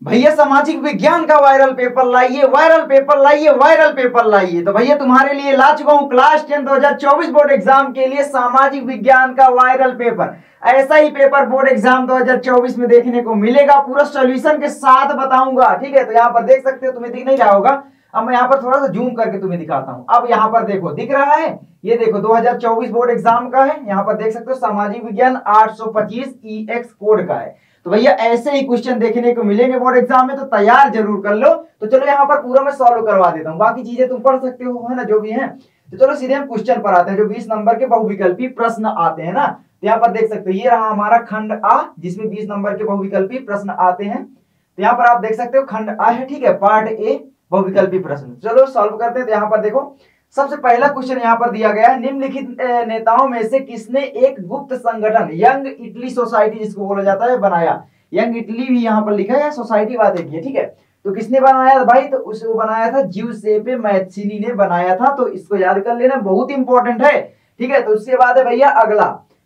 भैया सामाजिक विज्ञान का वायरल पेपर लाइए, वायरल पेपर लाइए, वायरल पेपर लाइए। तो भैया तुम्हारे लिए ला चुका हूं क्लास 10 2024 बोर्ड एग्जाम के लिए सामाजिक विज्ञान का वायरल पेपर। ऐसा ही पेपर बोर्ड एग्जाम 2024 में देखने को मिलेगा, पूरा सॉल्यूशन के साथ बताऊंगा। ठीक है, तो यहाँ पर देख सकते हो, तुम्हें दिख नहीं रहा होगा, अब मैं यहाँ पर थोड़ा सा जूम करके तुम्हें दिखाता हूँ। अब यहाँ पर देखो, दिख रहा है, ये देखो 2024 बोर्ड एग्जाम का है। यहाँ पर देख सकते हो सामाजिक विज्ञान 825 EX कोड का है। तो भैया ऐसे ही क्वेश्चन देखने को मिलेंगे बोर्ड एग्जाम में, तो तैयार जरूर कर लो। तो चलो यहाँ पर पूरा मैं सॉल्व करवा देता हूँ, बाकी चीजें तुम पढ़ सकते हो, है ना, जो भी है। तो चलो सीधे हम क्वेश्चन पर आते हैं, जो 20 नंबर के बहुविकल्पी प्रश्न आते हैं ना। तो यहाँ पर देख सकते हो, ये रहा हमारा खंड आ, जिसमें 20 नंबर के बहुविकल्पी प्रश्न आते हैं। तो यहाँ पर आप देख सकते हो खंड आ है, ठीक है, पार्ट ए बहुविकल्पी प्रश्न। चलो सॉल्व करते हैं। तो यहाँ पर देखो, सबसे पहला क्वेश्चन यहाँ पर दिया गया है, निम्नलिखित नेताओं में से किसने एक गुप्त संगठन यंग इटली सोसाइटी जिसको बोला जाता है बनाया। यंग इटली भी यहाँ पर लिखा है, सोसाइटी बात है, ठीक है। तो किसने बनाया भाई, तो उसको बनाया था जिउसेppe मैत्सिनी ने बनाया था। तो इसको याद कर लेना, बहुत इंपॉर्टेंट है, ठीक है। तो उसके बाद है भैया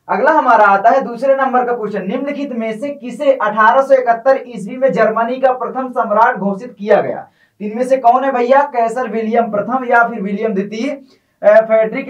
अगला हमारा आता है दूसरे नंबर का क्वेश्चन, निम्नलिखित में से किसे 1871 ईस्वी में जर्मनी का प्रथम सम्राट घोषित किया गया। इनमें से कौन है भैया, कैसर विलियम प्रथम या फिर विलियम द्वितीय, फ्रेडरिक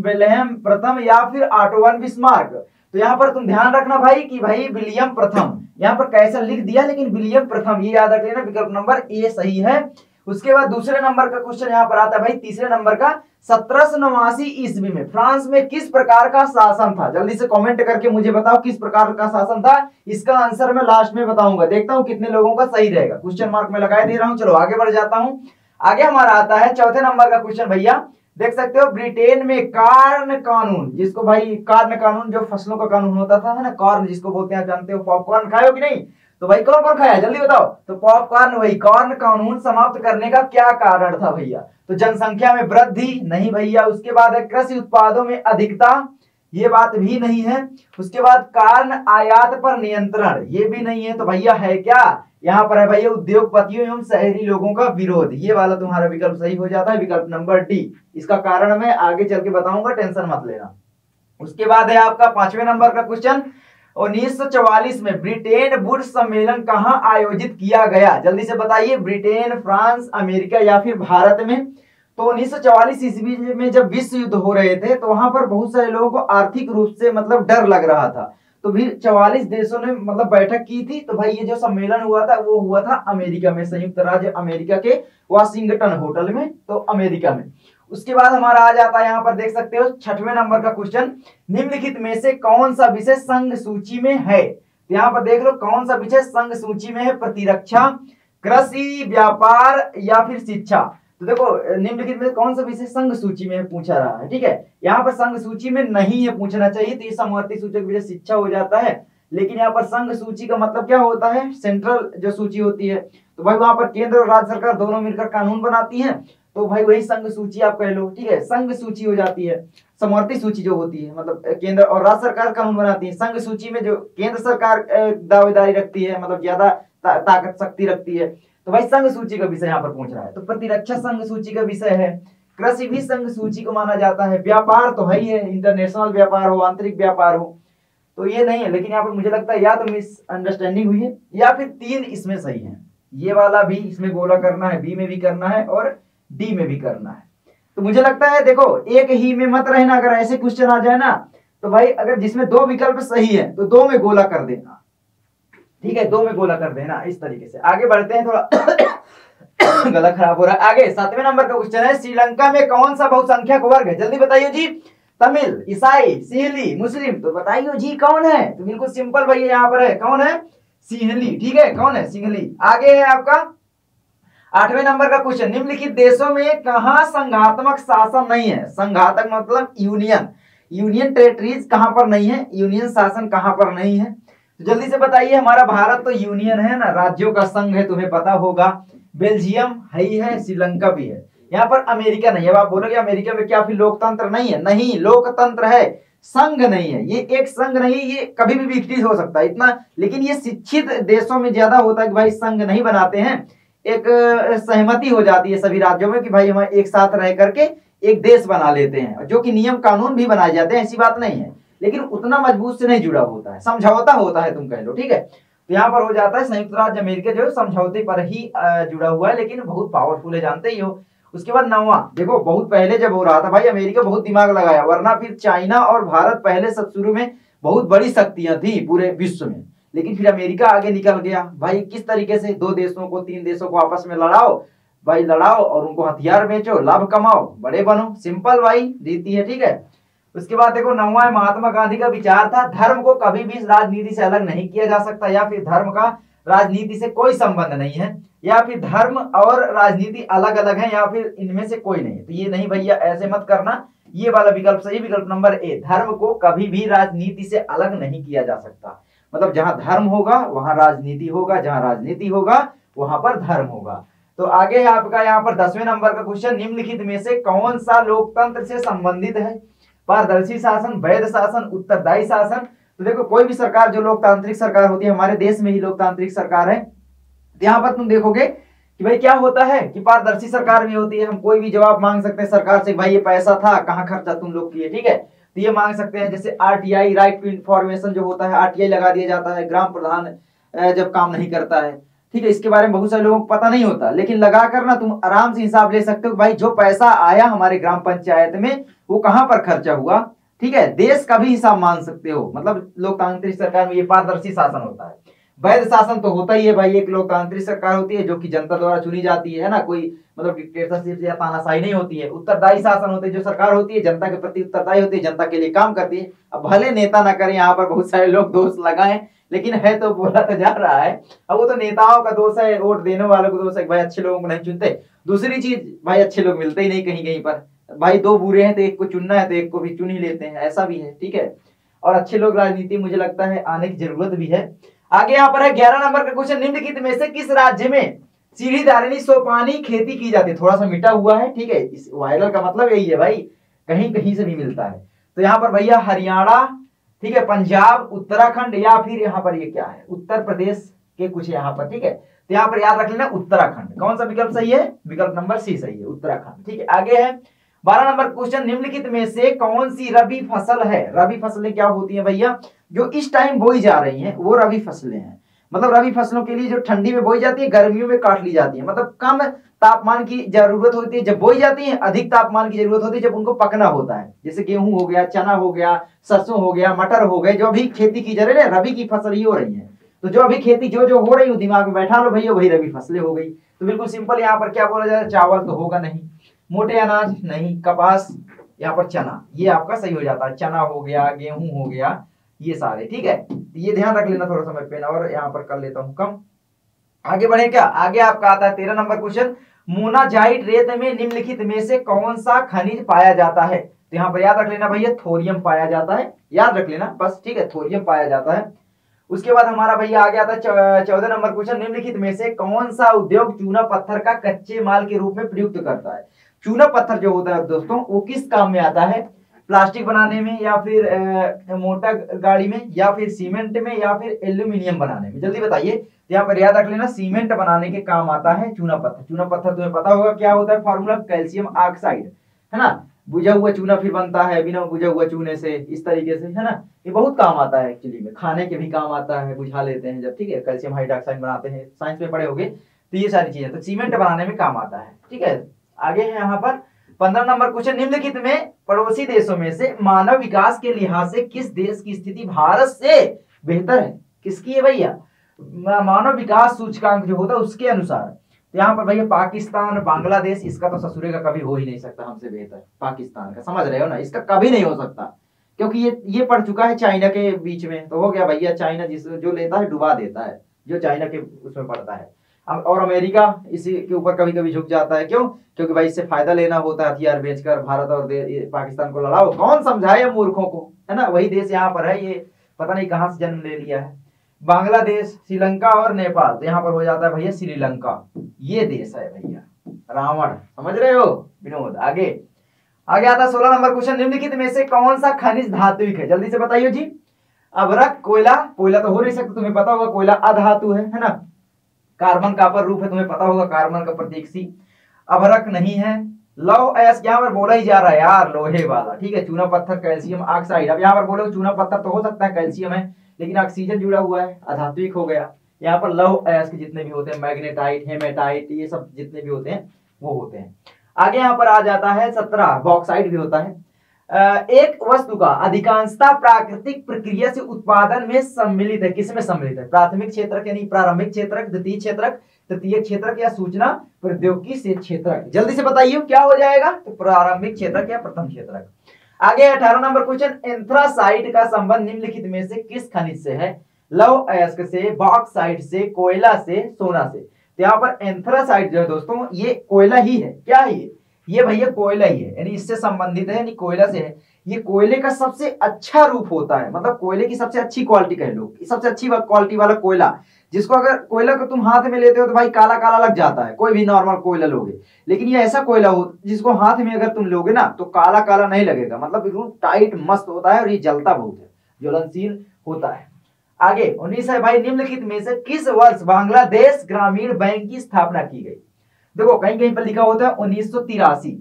विल्हेम प्रथम या फिर ऑटो वन बिस्मार्क। तो यहाँ पर तुम ध्यान रखना भाई कि भाई विलियम प्रथम, यहाँ पर कैसर लिख दिया लेकिन विलियम प्रथम, ये याद रख लेना, विकल्प नंबर ए सही है। उसके बाद दूसरे नंबर का क्वेश्चन यहाँ पर आता है भाई तीसरे नंबर का, 1789 ईस्वी में फ्रांस में किस प्रकार का शासन था। जल्दी से कमेंट करके मुझे बताओ किस प्रकार का शासन था। इसका आंसर मैं लास्ट में बताऊंगा, देखता हूं कितने लोगों का सही रहेगा। क्वेश्चन मार्क में लगा दे रहा हूं। चलो आगे बढ़ जाता हूं। आगे हमारा आता है चौथे नंबर का क्वेश्चन, भैया देख सकते हो, ब्रिटेन में कार्न कानून, जिसको भाई कार्न कानून जो फसलों का कानून होता था, है ना, कार्न जिसको बोलते हैं, जानते हो, पॉपकॉर्न खाए हो कि नहीं। तो भाई कौन कौन खाया, जल्दी बताओ। तो पॉपकॉर्न, वही कॉर्न कानून समाप्त करने का क्या कारण था भैया। तो जनसंख्या में वृद्धि, नहीं भैया। उसके बाद है कृषि उत्पादों में अधिकता, ये बात भी नहीं है। उसके बाद कारण आयात पर नियंत्रण, ये भी नहीं है। तो भैया है क्या, यहाँ पर है भैया उद्योगपतियों एवं शहरी लोगों का विरोध, ये वाला तुम्हारा विकल्प सही हो जाता है, विकल्प नंबर डी। इसका कारण मैं आगे चल के बताऊंगा, टेंशन मत लेना। उसके बाद है आपका पांचवें नंबर का क्वेश्चन, 1944 में ब्रिटेन वुड्स सम्मेलन कहां आयोजित किया गया। जल्दी से बताइए, ब्रिटेन, फ्रांस, अमेरिका या फिर भारत में। तो 1944 ईस्वी में जब विश्व युद्ध हो रहे थे, तो वहां पर बहुत सारे लोगों को आर्थिक रूप से मतलब डर लग रहा था। तो भी 44 देशों ने मतलब बैठक की थी। तो भाई ये जो सम्मेलन हुआ था वो हुआ था अमेरिका में, संयुक्त राज्य अमेरिका के वाशिंगटन होटल में, तो अमेरिका में। उसके बाद हमारा आ जाता है, यहाँ पर देख सकते हो छठवें नंबर का क्वेश्चन, निम्नलिखित में से कौन सा विषय संघ सूची में है। तो यहाँ पर देख लो कौन सा विषय संघ सूची में है, प्रतिरक्षा, कृषि, व्यापार या फिर शिक्षा। तो देखो निम्नलिखित में कौन सा विषय संघ सूची में पूछा रहा है, ठीक है। यहाँ पर संघ सूची में नहीं है, पूछना चाहिए, तो ये समवर्ती सूचक विषय शिक्षा हो जाता है। लेकिन यहाँ पर संघ सूची का मतलब क्या होता है, सेंट्रल जो सूची होती है। तो भाई वहां पर केंद्र और राज्य सरकार दोनों मिलकर कानून बनाती है, तो भाई वही संघ सूची आप कह लो, ठीक है। संघ सूची हो जाती है, समवर्ती सूची जो होती है मतलब केंद्र और राज्य सरकार कानून बनाती है। संघ सूची में जो केंद्र सरकार दावेदारी रखती है, मतलब ज्यादा ताकत शक्ति रखती है। तो भाई संघ सूची का विषय यहाँ पर पूछ रहा है, तो प्रतिरक्षा संघ सूची का विषय है। कृषि भी संघ सूची को माना जाता है। व्यापार तो है ही है, इंटरनेशनल व्यापार हो, आंतरिक व्यापार हो, तो ये नहीं है। लेकिन यहाँ पर मुझे लगता है या तो मिसअंडरस्टैंडिंग हुई है या फिर 3 इसमें सही है। ये वाला भी इसमें गोला करना है, बी में भी करना है और डी में भी करना है। तो मुझे लगता है देखो एक ही में मत रहना, अगर ऐसे क्वेश्चन आ जाए ना, तो भाई अगर जिसमें 2 विकल्प सही है तो 2 में गोला कर देना, ठीक है, 2 में गोला कर देना, इस तरीके से। आगे बढ़ते हैं, थोड़ा गला खराब हो रहा है। आगे 7वें नंबर का क्वेश्चन है, श्रीलंका में कौन सा बहुसंख्यक वर्ग है। जल्दी बताइए जी, तमिल, ईसाई, सिंहली, मुस्लिम। तो बताइए जी कौन है। तो बिल्कुल सिंपल भैया यहाँ पर है, कौन है, सिंहली, ठीक है, कौन है, सिंहली। आगे है आपका 8वें नंबर का क्वेश्चन, निम्नलिखित देशों में कहां संघात्मक शासन नहीं है। संघातक मतलब यूनियन टेरिटरीज कहां पर नहीं है, यूनियन शासन कहां पर नहीं है। तो जल्दी से बताइए, हमारा भारत तो यूनियन है ना, राज्यों का संघ है, तुम्हें पता होगा। बेल्जियम है ही है, श्रीलंका भी है। यहाँ पर अमेरिका नहीं है। अब आप बोलोगे अमेरिका में क्या फिर लोकतंत्र नहीं है, नहीं, लोकतंत्र है, संघ नहीं है। ये एक संघ नहीं, ये कभी भी विकसित हो सकता है इतना, लेकिन ये शिक्षित देशों में ज्यादा होता है कि भाई संघ नहीं बनाते हैं, एक सहमति हो जाती है सभी राज्यों में कि भाई हम एक साथ रह करके एक देश बना लेते हैं, जो कि नियम कानून भी बनाए जाते हैं, ऐसी बात नहीं है, लेकिन उतना मजबूत से नहीं जुड़ा होता है, समझौता होता है, तुम कह लो, ठीक है। तो यहाँ पर हो जाता है संयुक्त राज्य अमेरिका जो है समझौते पर ही जुड़ा हुआ है, लेकिन बहुत पावरफुल है, जानते ही हो। उसके बाद 9वां, देखो बहुत पहले जब हो रहा था भाई अमेरिका बहुत दिमाग लगाया, वरना फिर चाइना और भारत पहले सब शुरू में बहुत बड़ी शक्तियां थी पूरे विश्व में, लेकिन फिर अमेरिका आगे निकल गया भाई। किस तरीके से 2 देशों को 3 देशों को आपस में लड़ाओ भाई, लड़ाओ और उनको हथियार बेचो, लाभ कमाओ, बड़े बनो, सिंपल भाई रीति है, ठीक है। उसके बाद देखो 9वां महात्मा गांधी का विचार था धर्म को कभी भी राजनीति से अलग नहीं किया जा सकता, या फिर धर्म का राजनीति से कोई संबंध नहीं है, या फिर धर्म और राजनीति अलग अलग है, या फिर इनमें से कोई नहीं है। तो ये नहीं भैया, ऐसे मत करना, ये वाला विकल्प सही, विकल्प नंबर ए, धर्म को कभी भी राजनीति से अलग नहीं किया जा सकता। मतलब जहां धर्म होगा वहां राजनीति होगा, जहां राजनीति होगा वहां पर धर्म होगा। तो आगे आपका यहाँ पर 10वें नंबर का क्वेश्चन, निम्नलिखित में से कौन सा लोकतंत्र से संबंधित है? पारदर्शी शासन, वैध शासन, उत्तरदायी शासन। तो देखो कोई भी सरकार जो लोकतांत्रिक सरकार होती है, हमारे देश में ही लोकतांत्रिक सरकार है, तो यहाँ पर तुम देखोगे कि भाई क्या होता है कि पारदर्शी सरकार भी होती है। हम कोई भी जवाब मांग सकते हैं सरकार से, भाई ये पैसा था कहाँ खर्चा तुम लोग किए, ठीक है, तो ये मांग सकते हैं। जैसे आरटीआई, राइट टू इन्फॉर्मेशन जो होता है, आरटीआई लगा दिया जाता है ग्राम प्रधान जब काम नहीं करता है, ठीक है। इसके बारे में बहुत सारे लोगों को पता नहीं होता, लेकिन लगा कर ना तुम आराम से हिसाब ले सकते हो भाई जो पैसा आया हमारे ग्राम पंचायत में वो कहां पर खर्चा हुआ, ठीक है। देश का भी हिसाब मान सकते हो। मतलब लोकतांत्रिक सरकार में ये पारदर्शी शासन होता है। वैध शासन तो होता ही है भाई, एक लोकतांत्रिक सरकार होती है जो कि जनता द्वारा चुनी जाती है ना, कोई मतलब डिक्टेटरशिप या तानाशाही नहीं होती है। उत्तरदायी शासन होते है, जो सरकार होती है जनता के प्रति उत्तरदायी होती है, जनता के लिए काम करती है। अब भले नेता ना करें, यहाँ पर बहुत सारे लोग दोष लगाए, लेकिन है तो बोला तो जा रहा है। अब वो तो नेताओं का दोष है, वोट देने वालों का दोष है, भाई अच्छे लोगों को नहीं चुनते। दूसरी चीज भाई अच्छे लोग मिलते ही नहीं कहीं कहीं पर, भाई 2 बुरे हैं तो एक को चुनना है तो एक को भी चुन ही लेते हैं, ऐसा भी है, ठीक है। और अच्छे लोग राजनीति मुझे लगता है आने की जरूरत भी है। आगे यहाँ पर है 11 नंबर का क्वेश्चन, निम्नलिखित में से किस राज्य में सीढ़ी धारणी सोपानी खेती की जाती है? थोड़ा सा मिटा हुआ है, ठीक है, इस वायरल का मतलब यही है भाई, कहीं कहीं से भी मिलता है। तो यहाँ पर भैया हरियाणा, ठीक है, पंजाब, उत्तराखंड, या फिर यहाँ पर ये क्या है उत्तर प्रदेश के कुछ यहाँ पर, ठीक है। तो यहाँ पर याद रख लेना उत्तराखंड। कौन सा विकल्प सही है? विकल्प नंबर सी सही है, उत्तराखंड, ठीक है। आगे है 12 नंबर क्वेश्चन, निम्नलिखित में से कौन सी रबी फसल है? रबी फसलें क्या होती हैं भैया? जो इस टाइम बोई जा रही हैं वो रबी फसलें हैं। मतलब रबी फसलों के लिए जो ठंडी में बोई जाती है, गर्मियों में काट ली जाती है। मतलब कम तापमान की जरूरत होती है जब बोई जाती है, अधिक तापमान की जरूरत होती है जब उनको पकना होता है। जैसे गेहूं हो गया, चना हो गया, सरसों हो गया, मटर हो गए, जो अभी खेती की जा रही है रबी की फसल ही हो रही है। तो जो अभी खेती जो जो हो रही है दिमाग में बैठा लो भैया, वही रबी फसलें हो गई। तो बिल्कुल सिंपल, यहाँ पर क्या बोला जाए, चावल तो होगा नहीं, मोटे अनाज नहीं, कपास, यहाँ पर चना, ये आपका सही हो जाता है। चना हो गया, गेहूं हो गया, ये सारे, ठीक है। ये ध्यान रख लेना, थोड़ा सा मैं पेन और यहाँ पर कर लेता हूँ कम। आगे बढ़े क्या? आगे आपका आता है 13 नंबर क्वेश्चन, मोनाजाइट रेत में निम्नलिखित में से कौन सा खनिज पाया जाता है? तो यहाँ पर याद रख लेना भैया, थोरियम पाया जाता है, याद रख लेना बस, ठीक है, थोरियम पाया जाता है। उसके बाद हमारा भैया आ गया था 14 नंबर क्वेश्चन, निम्नलिखित में से कौन सा उद्योग चूना पत्थर का कच्चे माल के रूप में प्रयुक्त करता है? चूना पत्थर जो होता है दोस्तों वो किस काम में आता है? प्लास्टिक बनाने में, या फिर मोटर गाड़ी में, या फिर सीमेंट में, या फिर एल्यूमिनियम बनाने में? जल्दी बताइए। यहाँ पर याद रख लेना, सीमेंट बनाने के काम आता है चूना पत्थर। चूना पत्थर तुम्हें पता होगा क्या होता है, फॉर्मूला कैल्शियम ऑक्साइड, है ना। बुझा हुआ चूना फिर बनता है बिना बुझा हुआ चूने से, इस तरीके से, है ना। ये बहुत काम आता है एक्चुअली में, खाने के भी काम आता है, बुझा लेते हैं जब, ठीक है, कैल्शियम हाइड्रोक्साइड बनाते हैं, साइंस में पढ़े होंगे। तो ये सारी चीजें तो सीमेंट बनाने में काम आता है, ठीक है। आगे है यहाँ पर 15 नंबर क्वेश्चन, निम्नलिखित में पड़ोसी देशों में से मानव विकास के लिहाज से किस देश की स्थिति भारत से बेहतर है? किसकी है भैया? मानव विकास सूचकांक जो होता है उसके अनुसार। यहाँ पर भैया पाकिस्तान, बांग्लादेश, इसका तो ससुरे का कभी हो ही नहीं सकता हमसे बेहतर, पाकिस्तान का, समझ रहे हो ना, इसका कभी नहीं हो सकता, क्योंकि ये पड़ चुका है चाइना के बीच में। तो हो गया भैया, चाइना जिस जो लेता है डुबा देता है, जो चाइना के उसमें पड़ता है। और अमेरिका इसी के ऊपर कभी कभी झुक जाता है, क्यों? क्योंकि भाई इससे फायदा लेना होता है, हथियार बेचकर भारत और पाकिस्तान को लड़ाओ। कौन समझाए मूर्खों को, है ना। वही देश यहाँ पर है, ये पता नहीं कहाँ से जन्म ले लिया है। बांग्लादेश, श्रीलंका और नेपाल, तो यहाँ पर हो जाता है भैया श्रीलंका, ये देश है भैया, रावण, समझ रहे हो विनोद। आगे आता है 16 नंबर क्वेश्चन, निम्नलिखित में से कौन सा खनिज धात्विक है? जल्दी से बताइए जी। अभ्रक, कोयला तो हो नहीं सकता, तुम्हें पता होगा कोयला अधातु है ना। कार्बन का अपर रूप है, तुम्हें पता होगा, कार्बन का प्रतीक सी। अभ्रक नहीं है। लौह अयस्क यहाँ पर बोला ही जा रहा है यार, लोहे वाला, ठीक है। चूना पत्थर कैल्शियम ऑक्साइड, अब यहाँ पर बोलोगे चूना पत्थर तो हो सकता है कैल्शियम है, लेकिन ऑक्सीजन जुड़ा हुआ है, अधात्विक हो गया। यहाँ पर लौह अयस्क जितने भी होते हैं, मैग्नेटाइट, हेमेटाइट, ये सब जितने भी होते हैं वो होते हैं। आगे यहाँ पर आ जाता है 17, बॉक्साइट भी होता है। एक वस्तु का अधिकांशतः प्राकृतिक प्रक्रिया से उत्पादन में सम्मिलित है। किसमें सम्मिलित है? प्राथमिक क्षेत्रक यानी प्रारंभिक क्षेत्रक, द्वितीय क्षेत्रक, तृतीय क्षेत्रक या सूचना प्रौद्योगिकी से क्षेत्रक। जल्दी से बताइए क्या हो जाएगा? तो प्रारंभिक क्षेत्रक या प्रथम क्षेत्रक। आगे 18 नंबर क्वेश्चन, एंथ्रासाइट का संबंध निम्नलिखित में से किस खनिज से है? लौह अयस्क से, बॉक्साइट से, कोयला से, सोना से। तो यहाँ पर एंथ्रासाइट जो है दोस्तों ये कोयला ही है। क्या है ये भैया कोयला ही है, यानी इससे संबंधित है, यानी कोयला से है। ये कोयले का सबसे अच्छा रूप होता है, मतलब कोयले की सबसे अच्छी क्वालिटी कह लो, सबसे अच्छी क्वालिटी वाला कोयला, जिसको अगर कोयला को तुम हाथ में लेते हो तो भाई काला काला लग जाता है, कोई भी नॉर्मल कोयला लोगे, लेकिन ये ऐसा कोयला हो जिसको हाथ में अगर तुम लोगे ना तो काला काला नहीं लगेगा, मतलब बिल्कुल टाइट मस्त होता है और ये जलता बहुत है, ज्वलनशील होता है। आगे 19 है भाई, निम्नलिखित में से किस वर्ष बांग्लादेश ग्रामीण बैंक की स्थापना की गई? देखो कहीं कहीं पर लिखा होता है 1983,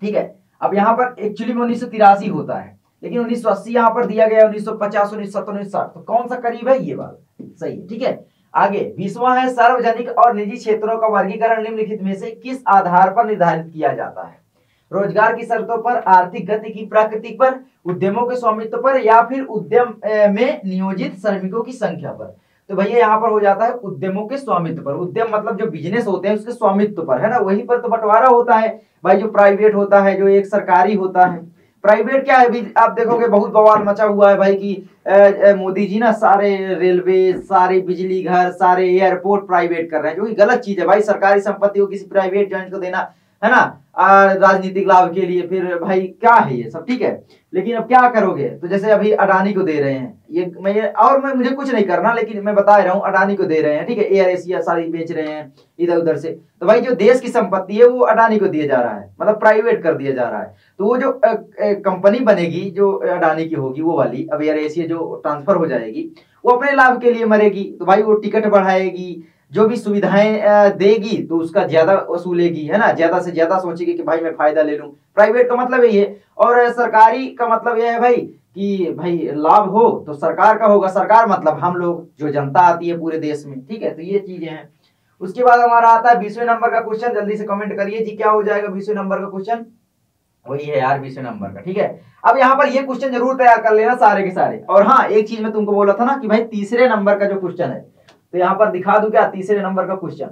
ठीक है। अब यहाँ पर एक्चुअली में 1983 होता है, लेकिन 1980 यहाँ पर दिया गया, 1950, 1970, 1960, तो कौन सा करीब है? ये बात सही है, ठीक है। आगे 20वां है, सार्वजनिक और निजी क्षेत्रों का वर्गीकरण निम्नलिखित में से किस आधार पर निर्धारित किया जाता है? रोजगार की शर्तों पर, आर्थिक गति की प्रकृति पर, उद्यमों के स्वामित्व पर, या फिर उद्यम में नियोजित श्रमिकों की संख्या पर? तो भैया यहाँ पर हो जाता है उद्यमों के स्वामित्व पर। उद्यम मतलब जो बिजनेस होते हैं उसके स्वामित्व पर, है ना, वहीं पर तो बंटवारा होता है भाई। जो प्राइवेट होता है, जो एक सरकारी होता है। प्राइवेट क्या है अभी आप देखोगे बहुत बवाल मचा हुआ है भाई कि मोदी जी ना सारे रेलवे, सारे बिजली घर, सारे एयरपोर्ट प्राइवेट कर रहे हैं, जो कि गलत चीज है भाई। सरकारी संपत्ति को किसी प्राइवेट जॉइंट को देना, है ना, राजनीतिक लाभ के लिए, फिर भाई क्या है ये सब, ठीक है। लेकिन अब क्या करोगे? तो जैसे अभी अडानी को दे रहे हैं, मैं मुझे कुछ नहीं करना, लेकिन मैं बता रहा हूँ अडानी को दे रहे हैं, ठीक है। एयर एशिया सारी बेच रहे हैं इधर उधर से, तो भाई जो देश की संपत्ति है वो अडानी को दिया जा रहा है, मतलब प्राइवेट कर दिया जा रहा है। तो वो जो कंपनी बनेगी जो अडानी की होगी वो वाली, अब एयर एशिया जो ट्रांसफर हो जाएगी वो अपने लाभ के लिए मरेगी, तो भाई वो टिकट बढ़ाएगी, जो भी सुविधाएं देगी तो उसका ज्यादा वसूलेगी, है ना, ज्यादा से ज्यादा सोचेगी कि भाई मैं फायदा ले लूं। प्राइवेट का मतलब यही है, और सरकारी का मतलब यह है भाई कि भाई लाभ हो तो सरकार का होगा। सरकार मतलब हम लोग, जो जनता आती है पूरे देश में, ठीक है। तो ये चीजें हैं। उसके बाद हमारा आता है 20वें नंबर का क्वेश्चन। जल्दी से कमेंट करिए जी क्या हो जाएगा 20वें नंबर का क्वेश्चन? वही है यार 20वें नंबर का, ठीक है। अब यहाँ पर ये क्वेश्चन जरूर तैयार कर लेना सारे के सारे। और हाँ, एक चीज मैं तुमको बोला था ना कि भाई तीसरे नंबर का जो क्वेश्चन है, तो यहाँ पर दिखा दूं क्या तीसरे नंबर का क्वेश्चन?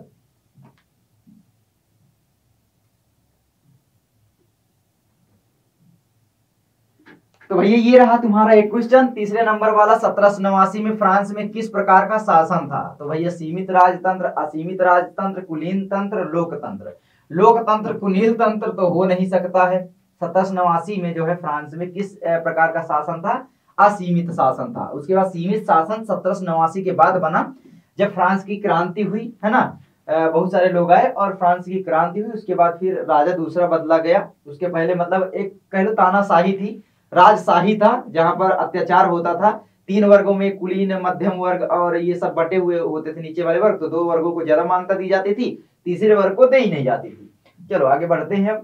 तो भैया ये रहा तुम्हारा एक क्वेश्चन तीसरे नंबर वाला। 1789 में फ्रांस में किस प्रकार का शासन था? तो भैया सीमित राजतंत्र, असीमित राजतंत्र, कुलीन तंत्र, लोकतंत्र। लोकतंत्र कुलीन तंत्र तो हो नहीं सकता है। 1789 में जो है फ्रांस में किस प्रकार का शासन था? असीमित शासन था। उसके बाद सीमित शासन 1789 के बाद बना, जब फ्रांस की क्रांति हुई, है ना, बहुत सारे लोग आए और फ्रांस की क्रांति हुई। उसके बाद फिर राजा दूसरा बदला गया। उसके पहले मतलब एक कह लो तानाशाही थी, राजशाही था, जहां पर अत्याचार होता था। 3 वर्गों में कुलीन, मध्यम वर्ग और ये सब बटे हुए होते थे नीचे वाले वर्ग। तो 2 वर्गों को ज्यादा मान्यता दी जाती थी, तीसरे वर्ग को दे ही नहीं जाती थी। चलो आगे बढ़ते हैं।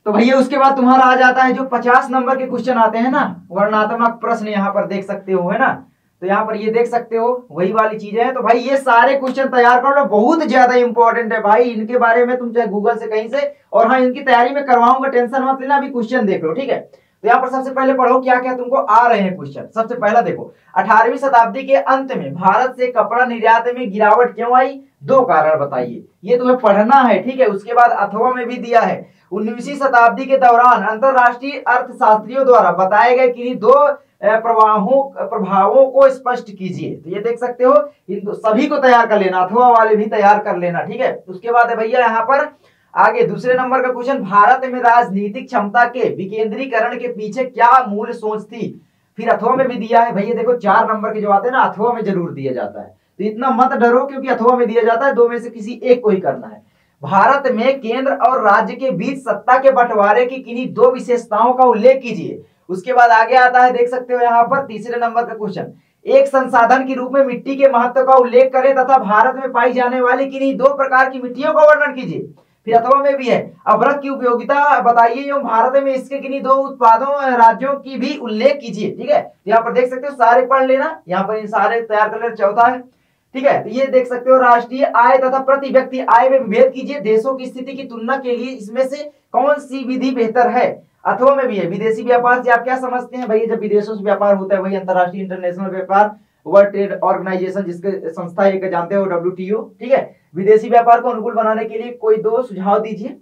तो भैया उसके बाद तुम्हारा आ जाता है जो 50 नंबर के क्वेश्चन आते हैं ना, वर्णनात्मक प्रश्न, यहाँ पर देख सकते हो, है ना। तो यहाँ पर ये देख सकते हो वही वाली चीजें हैं। तो भाई ये सारे क्वेश्चन तैयार कर लो, बहुत ज्यादा इंपॉर्टेंट है भाई। इनके बारे में तुम चाहे गूगल से कहीं से, और हाँ इनकी तैयारी में करवाऊंगा, टेंशन मत लेना, अभी क्वेश्चन देख लो, ठीक है। तो यहाँ पर सबसे पहले पढ़ो क्या क्या तुमको आ रहे हैं क्वेश्चन। सबसे पहला देखो, 18वीं शताब्दी के अंत में भारत से कपड़ा निर्यात में गिरावट क्यों आई? 2 कारण बताइए, ये तुम्हें पढ़ना है, ठीक है। उसके बाद अथवा में भी दिया है, 19वीं शताब्दी के दौरान अंतरराष्ट्रीय अर्थशास्त्रियों द्वारा बताए गए किन्हीं 2 प्रभावों को स्पष्ट कीजिए। तो ये देख सकते हो, इन सभी को तैयार कर लेना, अथवा वाले भी तैयार कर लेना, ठीक है। उसके बाद है भैया यहाँ पर आगे दूसरे नंबर का क्वेश्चन, भारत में राजनीतिक क्षमता के विकेंद्रीकरण के पीछे क्या मूल सोच थी? फिर अथवा में भी दिया है भैया। देखो 4 नंबर के जो आते हैं ना, अथवा में जरूर दिया जाता है, तो इतना मत डरो क्योंकि अथवा में दिया जाता है, 2 में से किसी एक को ही करना है। भारत में केंद्र और राज्य के बीच सत्ता के बंटवारे की किन्हीं 2 विशेषताओं का उल्लेख कीजिए। उसके बाद आगे आता है, देख सकते हो यहाँ पर तीसरे नंबर का क्वेश्चन, एक संसाधन के रूप में मिट्टी के महत्व का उल्लेख करें तथा भारत में पाई जाने वाली किन्हीं 2 प्रकार की मिट्टियों का वर्णन कीजिए। फिर अथवा में भी है, अभ्रक की उपयोगिता बताइए एवं भारत में इसके किन्हीं 2 उत्पादों राज्यों की भी उल्लेख कीजिए। ठीक है, यहाँ पर देख सकते हो, सारे पढ़ लेना, यहाँ पर इन सारे तैयार कर लेना। चौथा है, ठीक है, तो ये देख सकते हो, राष्ट्रीय आय तथा प्रति व्यक्ति आय में विभेद कीजिए, देशों की स्थिति की तुलना के लिए इसमें से कौन सी विधि बेहतर है। अथवा में भी है, विदेशी व्यापार से आप क्या समझते हैं भैया, जब विदेशों से व्यापार होता है वही अंतरराष्ट्रीय इंटरनेशनल व्यापार, वर्ल्ड ट्रेड ऑर्गेनाइजेशन जिसके संस्था एक जानते हो WTO। ठीक है, विदेशी व्यापार को अनुकूल बनाने के लिए कोई 2 सुझाव दीजिए।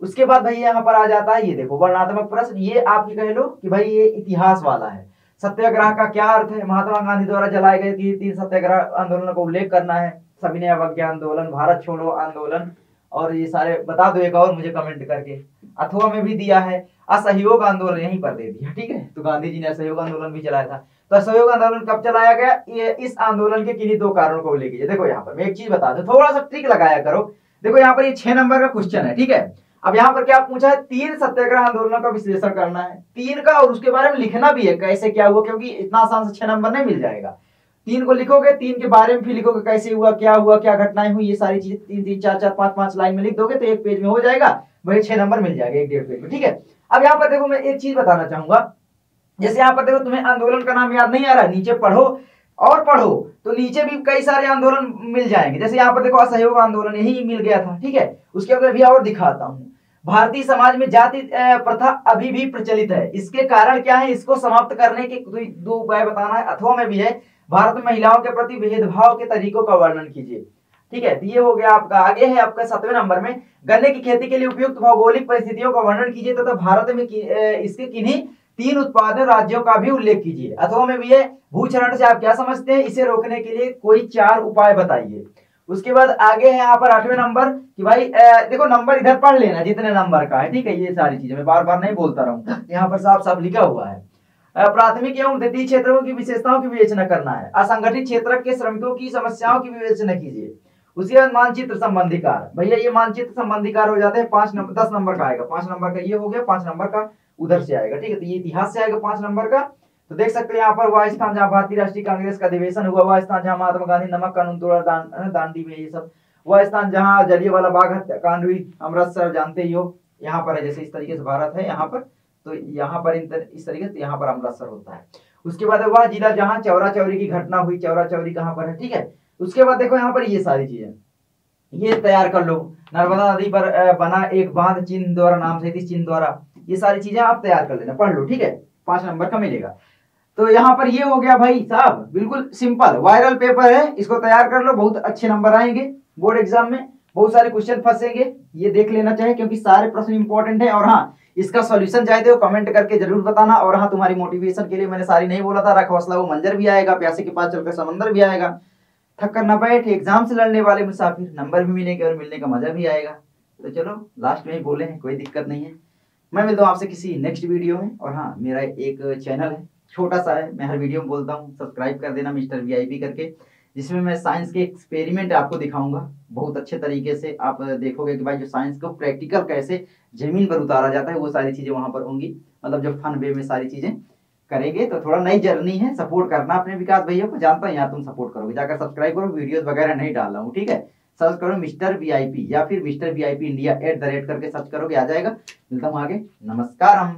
उसके बाद भैया यहाँ पर आ जाता है, ये देखो वर्णनात्मक प्रश्न, ये आप कह लो कि भाई ये इतिहास वाला है। सत्याग्रह का क्या अर्थ है, महात्मा गांधी द्वारा जलाए गए 3 सत्याग्रह आंदोलन को उल्लेख करना है, सविनय अवज्ञा आंदोलन, भारत छोड़ो आंदोलन, और ये सारे बता दो एक और मुझे कमेंट करके। अथवा में भी दिया है असहयोग आंदोलन, यहीं पर दे दिया। ठीक है, तो गांधी जी ने असहयोग आंदोलन भी चलाया था। तो असहयोग आंदोलन कब चलाया गया, ये इस आंदोलन के किन्हीं 2 कारणों को उल्लेख कीजिए। देखो यहाँ पर मैं एक चीज बता दूं, थोड़ा सा ट्रिक लगाया करो। देखो यहाँ पर ये 6 नंबर का क्वेश्चन है। ठीक है, अब यहाँ पर क्या पूछा है, 3 सत्याग्रह आंदोलनों का विश्लेषण करना है, 3 का, और उसके बारे में लिखना भी है कैसे क्या हुआ, क्योंकि इतना आसान से 6 नंबर नहीं मिल जाएगा। 3 को लिखोगे, 3 के बारे में फिर लिखोगे कैसे हुआ, क्या घटनाएं हुई, ये सारी चीजें 3-3, 4-4, 5-5 लाइन में लिख दोगे तो 1 पेज में हो जाएगा, वही 6 नंबर मिल जाएगा 1-1.5 पेज में। ठीक है, अब यहाँ पर देखो मैं एक चीज बताना चाहूंगा, जैसे यहाँ पर देखो तुम्हें आंदोलन का नाम याद नहीं आ रहा, नीचे पढ़ो और पढ़ो तो नीचे भी कई सारे आंदोलन मिल जाएंगे। जैसे यहाँ पर देखो असहयोग आंदोलन यही मिल गया था। ठीक है, उसके बाद भी और दिखाता हूँ, भारतीय समाज में जाति प्रथा अभी भी प्रचलित है, इसके कारण क्या है, इसको समाप्त करने के 2 उपाय बताना है। अथवा में भी है, भारत में महिलाओं के प्रति भेदभाव के तरीकों का वर्णन कीजिए। ठीक है, तो ये हो गया आपका। आगे है आपका 7वें नंबर में, गन्ने की खेती के लिए उपयुक्त भौगोलिक परिस्थितियों का वर्णन कीजिए तथा भारत में इसके किन्हीं 3 उत्पादन राज्यों का भी उल्लेख कीजिए। अथवा में भी है, भूचरण से आप क्या समझते हैं, इसे रोकने के लिए कोई 4 उपाय बताइए। उसके बाद आगे है यहाँ पर 8वें नंबर कि भाई देखो नंबर इधर पढ़ लेना जितने नंबर का है। ठीक है, ये सारी चीजें मैं बार बार नहीं बोलता रहूं, यहाँ पर साफ साफ लिखा हुआ है। प्राथमिक एवं द्वितीय क्षेत्रों की विशेषताओं की विवेचना करना है, असंगठित क्षेत्र के श्रमिकों की समस्याओं की विवेचना कीजिए। उसके बाद मानचित्र संबंधी कार्य, भैया ये मानचित्र संबंधी कार्य हो जाते हैं 10 नंबर का आएगा, 5 नंबर का ये हो गया, 5 नंबर का उधर से आएगा। ठीक है, तो ये इतिहास से आएगा 5 नंबर का। तो देख सकते हैं यहाँ पर वह स्थान जहाँ भारतीय राष्ट्रीय कांग्रेस का अधिवेशन हुआ, वह स्थान जहाँ महात्मा गांधी नमक कानून तोड़ा दांडी में, ये सब वह स्थान जहाँ जलियांवाला बाग हत्याकांड हुई, अमृतसर जानते ही हो, यहाँ पर है। जैसे इस तरीके से भारत है यहाँ पर, तो यहाँ पर इस तरीके से यहाँ पर अमृतसर होता है। उसके बाद वह जिला जहाँ चौरा चौरी की घटना हुई, चौरा चौरी कहाँ पर है। ठीक है, उसके बाद देखो यहाँ पर ये सारी चीजें ये तैयार कर लो, नर्मदा नदी पर बना एक बांध चिन्ह द्वारा नाम से चिन्ह द्वारा, ये सारी चीजें आप तैयार कर लेना, पढ़ लो। ठीक है, 5 नंबर का मिलेगा। तो यहाँ पर ये हो गया भाई साहब, बिल्कुल सिंपल वायरल पेपर है, इसको तैयार कर लो, बहुत अच्छे नंबर आएंगे बोर्ड एग्जाम में, बहुत सारे क्वेश्चन फंसेंगे, ये देख लेना चाहिए क्योंकि सारे प्रश्न इंपॉर्टेंट है। और हाँ, इसका सॉल्यूशन चाहते हो कमेंट करके जरूर बताना। और हाँ, तुम्हारी मोटिवेशन के लिए मैंने सारी नहीं बोला था, रख हौसला वो मंजर भी आएगा, प्यासे के पास चलकर समंदर भी आएगा, थक कर न बैठ, एग्जाम से लड़ने वाले मुसाफिर, नंबर भी मिलेंगे और मिलने का मजा भी आएगा। तो चलो लास्ट में ही बोले हैं, कोई दिक्कत नहीं है। मैं मिलता हूँ आपसे किसी नेक्स्ट वीडियो में। और हाँ, मेरा एक चैनल है, छोटा सा है, मैं हर वीडियो में बोलता हूँ, सब्सक्राइब कर देना मिस्टर VIP करके, जिसमें मैं साइंस के एक्सपेरिमेंट आपको दिखाऊंगा बहुत अच्छे तरीके से। आप देखोगे कि भाई जो साइंस को प्रैक्टिकल कैसे जमीन पर उतारा जाता है, वो सारी चीजें वहां पर होंगी, मतलब जो फन वे में सारी चीजें करेंगे। तो थोड़ा नई जर्नी है, सपोर्ट करना अपने विकास भैया को, जानता हूँ यार तुम सपोर्ट करोगे, जाकर सब्सक्राइब करो, वीडियोस वगैरह नहीं डाल रहा हूँ। ठीक है, सर्च करो मिस्टर VIP या फिर मिस्टर VIP इंडिया @ करके सर्च करोगे, आ जाएगा। मिलता हूँ आगे, नमस्कार।